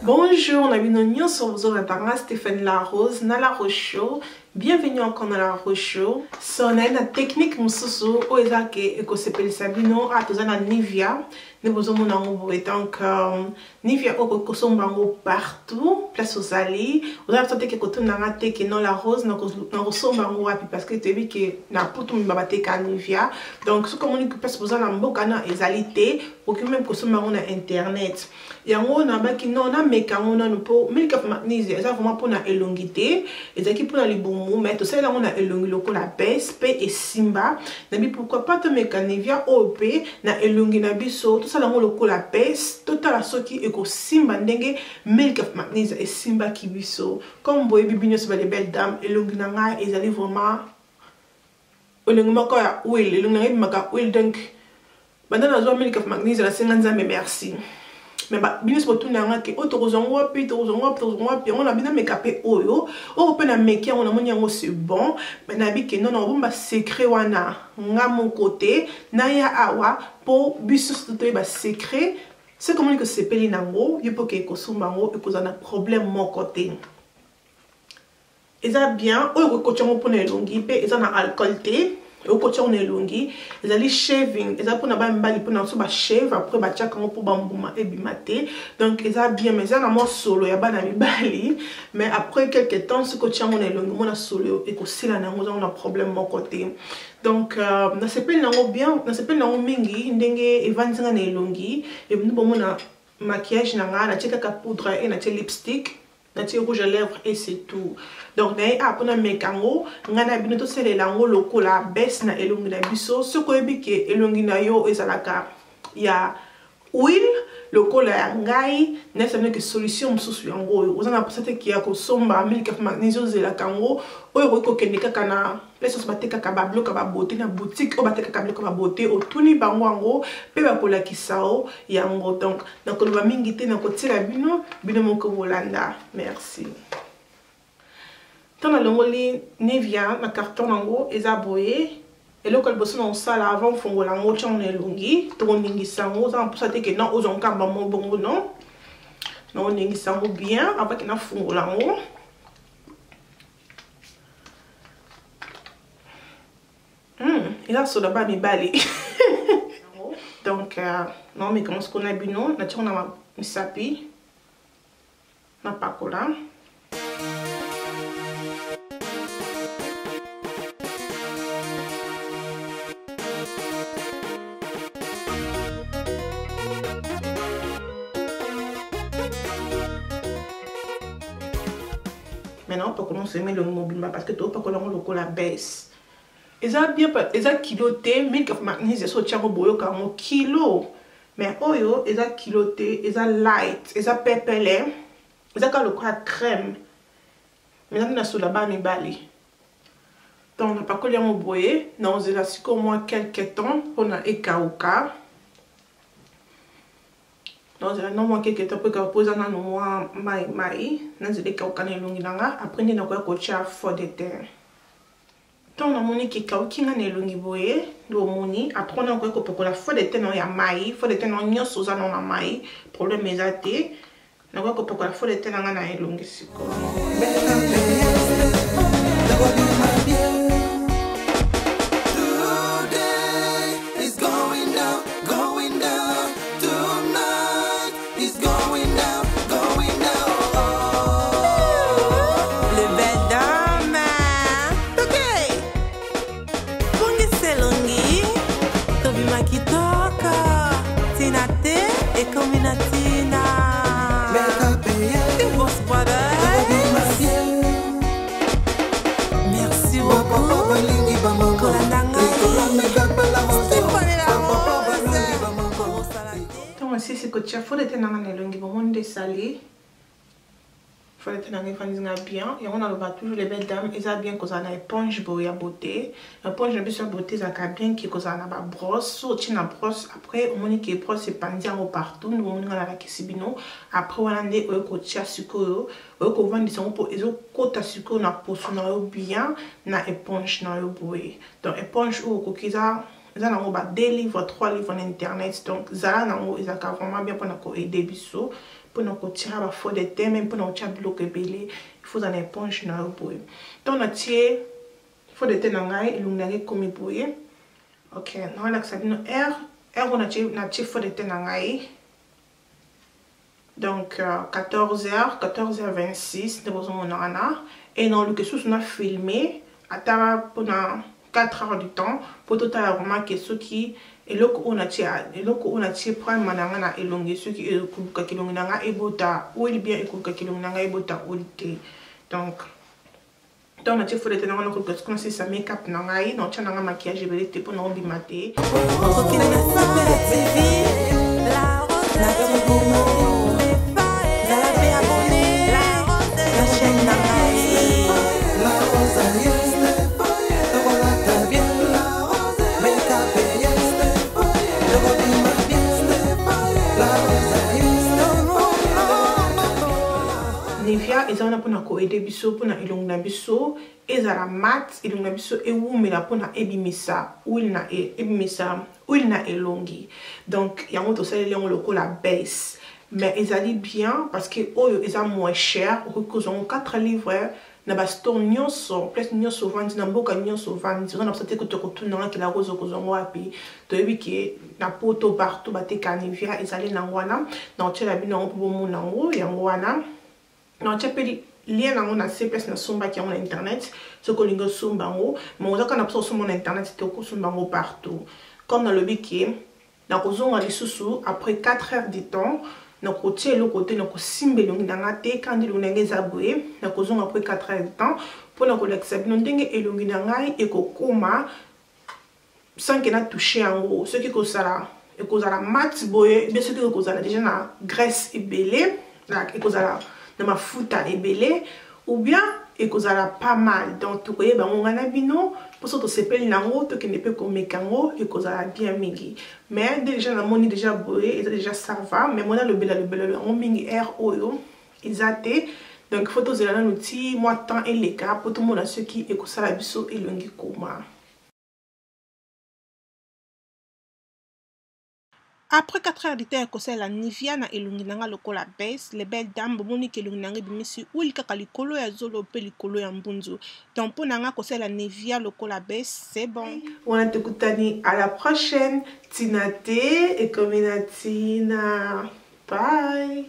Bonjour, on a une sur vous Stéphane Larose, na la Roche. Bienvenue encore dans la Roche. On a une technique mususu o ezake ekosepeli sabino atozana Nivea. Nous vous avons donc Nivea au kosombango partout, place aux alliés. Vous avez senti que quand on a raté que non la rose, non kosombango api parce que tu vis que na putu mbabate ka Nivea. Donc ce communique parce que vous avez mboka na ezalité pour que même kosombango na internet. Yango na baki non na mekango na po milk magnesium eza vraiment pour na elongité ezaki pour na libumu mais to sala na elongi loko la PSP et Simba nabi pourquoi pas te mekanivia OP na elongi na biso to sala loko la PS total soki eko Simba ndenge milk magnesium et Simba ki biso comme boye bibinyo se les belles dames elongi na nga ezali vraiment elongi mako ya oil elongi na maka oil donc bandana zo milk magnesium la 50 mais merci. Mais bien sûr tout n'a que autre on a bien make oyo on peut na make on a mon c'est bon mais na bi que non on va secret wana nga mon côté na ya awa pour bisus tout ba secret c'est comme que c'est peli nango il faut que kosumbango et cause un problème mon côté et ça bien oyo ko chango pour na longi pe et ça na alcool té au côté on est longi ils allaient shaving ils pour na ba mbali pour na so ba shave après ba tchaka pour bambuma et bimate donc ils a bien mais ça na mo solo ya ba na mibali mais après quelques temps ce côté on est longi mon na solo et ko sila na on a problème mon côté donc na sepel na bien na sepel na mingi ndenge evanzinga na longi et nous bon na maquillage na nga na tcheka ka poudre et na lipstick na rouge à lèvres et c'est tout donc na apona mekango ngana bino to sele lango lokola bes na elongi na biso soko ebike elongi na yo ezalaka ya oil lokola ya ngai na sabne que solution mususu yango ozana posate ki ya ko somba milk magnesium zela kango oyo ko kendeka kana lesos bateka ka ba bloka ba beauté na boutique o bateka ka bloka ba beauté o tuni bango yango pe ba kola kisao yango donc na ko ba mingi te na ko tira bino moko bolanda merci. Dans la longoli Nivea na carton nango eza boye et le col bosso non sala avant fongo lango chone longi to ningi sango ça pour ça que non aux onka ba mo bongo non ningi sango bien après que na fongo lango il a soda ba mi bali donc non mais comment ce qu'on a bu non na tchona ma misapi na pakola. Maintenant, on peut commencer à mettre le mobile parce que tu peux pas que la baisse. Ils ont bien, ils ont kiloté, milk of magnesium, so tiens au boyo comme kilo. Mais oyo, ils ont kiloté, ils ont light, ils ont pepele, ils ont le quoi crème. Mais là, on a sous la bas mi bali. Donc, on n'a pas collé mon boye. Non, on a su au moins quelques temps pour na ekaouka. Donc, non moins quelques temps pour que vous posez un noix mai, nous allons ekaouka longi nanga. Après, nous allons coacher fort de terre. Donc, on a qui ekaouki na longi boye, do moni. Après, on a encore pour la fort de terre non ya mai, fort de terre non nyo soza non na mai. Problème est até. On a encore pour la fort de terre nanga na longi siko. Si c'est que tu as fait des longues bon de salé fallait tenir bien et on a le va toujours les belles dames ils a bien cause on a éponge boy à beauté éponge bien sur beauté ça a bien qui cause on a ba brosse sorti na brosse après on moni qui brosse c'est pendia au partout nous on a la kisibino après on a des ko tia suko ko vendre son pour ezo kota suko na poso na bien na éponge na yo boy donc éponge ou ko kiza ils ont 2 livres 3 livres en internet donc ça là ils ont vraiment bien pour nous aider biso pour nous tirer à fond de thème même pour nous tirer bloquer belé il faut une éponge na boy donc on tient faut de thème ngai illuminé comme boy OK on a ça bien R on a tiré faut de thème ngai donc 14h26 nous besoin on a et non le que sous on a filmé à pendant 4 heures du temps pour total remarquer ce qui et là on a tiré prendre mananga na elongi ce qui est kubuka kilongi nanga ebota ou il bien ekubuka kilongi nanga ebota ou té donc on a tiré faut être nanga ko que c'est ça make-up nanga yi donc nanga maquillage belé pour non bimaté Nivea ils ont pour aider biso pour na ilongna biso ezala mat ilongna biso ewumela pour na ebimisa huile na elongi donc yango to sala yango lokola base mais ezali bien parce que oyo eza moins cher que ont 4 livres na ba store nyonso plus nyonso vandi na mboka nyonso vandi on a pensé que to kotuna ki la rose ko zongo api to yebi ki na poto partout ba te Nivea ezali na wana donc tu la bino pour mon nango yango wana non tu peux lien dans mon CPS na somba qui on internet ce que lingo somba ngo mais on a quand on sur mon internet c'était au somba ngo partout comme dans le biki na kozonga lisusu après 4 heures de temps na côté le côté na ko simbelongi na te kandi lu nenge zabwe na kozonga après 4 heures de temps pour na koleksa bino ndenge elongi na ngai e ko koma sans que na toucher en gros ce qui ko sala e ko sala mat boye bien ce qui ko sala déjà na graisse ebelé na e ko sala ma futa ebele ou bien et kozala pas mal donc tu koyeba ngana bino pour ça to sepeli nango to kende pe komekango et kozala bien mingi mais déjà na moni déjà boye et déjà ça va mais mona le bela on mingi air oyo izate donc photo zela na outil moi temps et les cas pour tout le monde ceux qui et kozala biso elongi koma. Après 4 heures de temps, c'est la Nivea na elongi nanga lokola base, les belles dames bomoni ke elongi nanga bimisi ou kaka likolo ya zolo pe likolo ya mbunzu. Donc pour nanga c'est la Nivea lokola base, c'est bon. On a te kutani à la prochaine. Tina T et Tina. Bye.